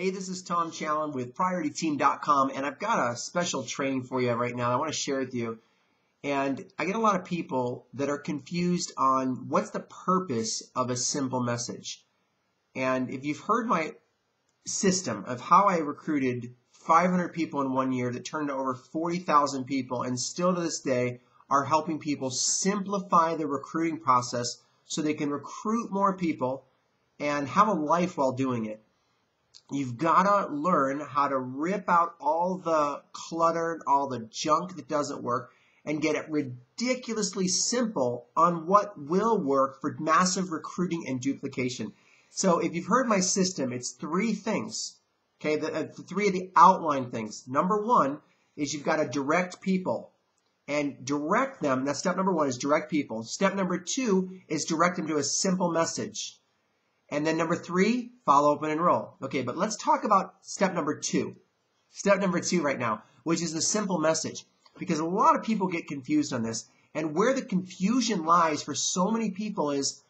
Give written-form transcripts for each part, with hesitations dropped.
Hey, this is Tom Challan with PriorityTeam.com, and I've got a special training for you right now I want to share with you. And I get a lot of people that are confused on what's the purpose of a simple message. And if you've heard my system of how I recruited 500 people in 1 year that turned to over 40,000 people and still to this day are helping people simplify the recruiting process so they can recruit more people and have a life while doing it. You've got to learn how to rip out all the clutter, all the junk that doesn't work, and get it ridiculously simple on what will work for massive recruiting and duplication. So if you've heard my system, it's three things, okay, the three of the outline things. Number one is you've got to direct people and direct them. That's step number one, is direct people. Step number two is direct them to a simple message. And then number three, follow up and enroll. Okay, but let's talk about step number two. Step number two right now, which is the simple message. Because a lot of people get confused on this. And where the confusion lies for so many people is,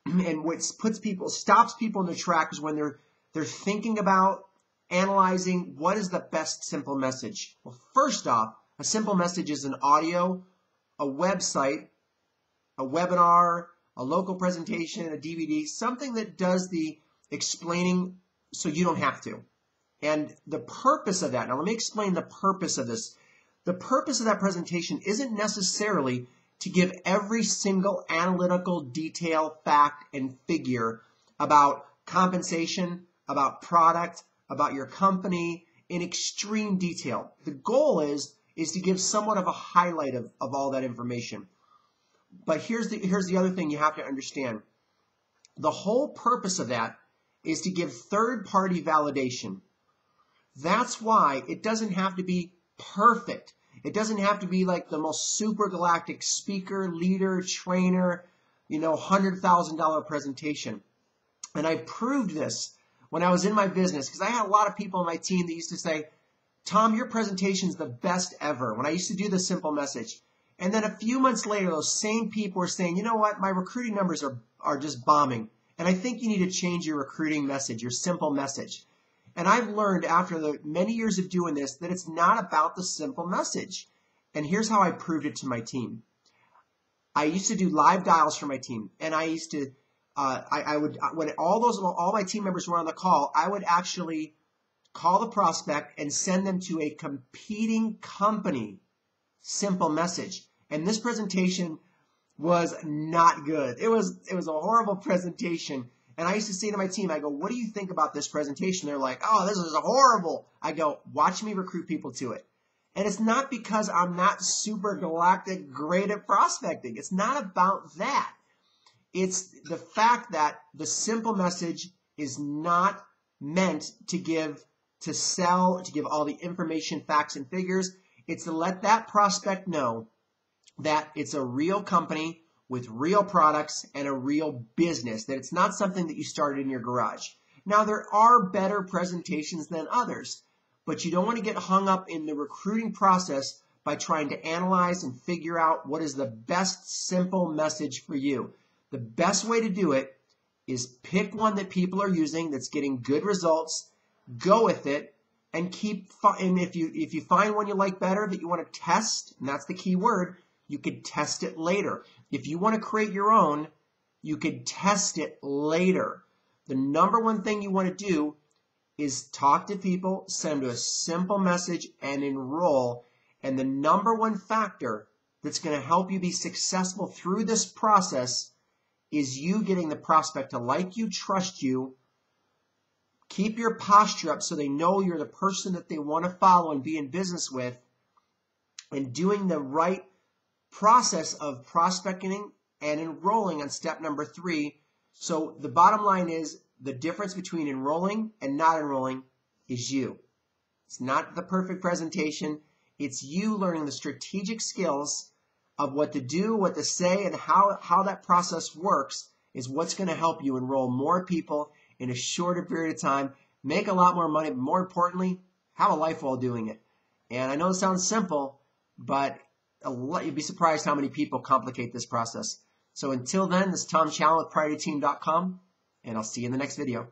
and what stops people in their tracks is when they're thinking about analyzing what is the best simple message. Well, first off, a simple message is an audio, a website, a webinar, a local presentation, a DVD, something that does the explaining so you don't have to. And the purpose of that, now let me explain the purpose of this. The purpose of that presentation isn't necessarily to give every single analytical detail, fact, and figure about compensation, about product, about your company in extreme detail. The goal is to give somewhat of a highlight of all that information. But here's the other thing you have to understand. The whole purpose of that is to give third-party validation. That's why it doesn't have to be perfect. It doesn't have to be like the most super galactic speaker, leader, trainer, $100,000 presentation. And I proved this when I was in my business because I had a lot of people on my team that used to say, Tom, your presentation's the best ever, when I used to do the simple message. And then a few months later, those same people were saying, you know what, my recruiting numbers are just bombing. And I think you need to change your recruiting message, your simple message. And I've learned after the many years of doing this that it's not about the simple message. And here's how I proved it to my team. I used to do live dials for my team. And I used to, when all my team members were on the call, I would actually call the prospect and send them to a competing company simple message. And this presentation was not good. It was a horrible presentation. And I used to say to my team, I go, what do you think about this presentation? They're like, oh, this is horrible. I go, watch me recruit people to it. And it's not because I'm not super galactic great at prospecting. It's not about that. It's the fact that the simple message is not meant to give all the information, facts, and figures. It's to let that prospect know that it's a real company with real products and a real business, that it's not something that you started in your garage. Now, there are better presentations than others, but you don't want to get hung up in the recruiting process by trying to analyze and figure out what is the best simple message for you. The best way to do it is pick one that people are using that's getting good results, go with it, and if you find one you like better that you want to test, and that's the key word, you could test it later. If you want to create your own, you could test it later. The number one thing you want to do is talk to people, send them a simple message, and enroll. And the number one factor that's going to help you be successful through this process is you getting the prospect to like you, trust you, keep your posture up so they know you're the person that they want to follow and be in business with, and doing the right process of prospecting and enrolling on step number three. So the bottom line is the difference between enrolling and not enrolling is you. It's not the perfect presentation. It's you learning the strategic skills of what to do, what to say, and how that process works is what's going to help you enroll more people in a shorter period of time, make a lot more money, but more importantly, have a life while doing it. And I know it sounds simple, but you'd be surprised how many people complicate this process. So until then, this is Tom Challan with PriorityTeam.com, and I'll see you in the next video.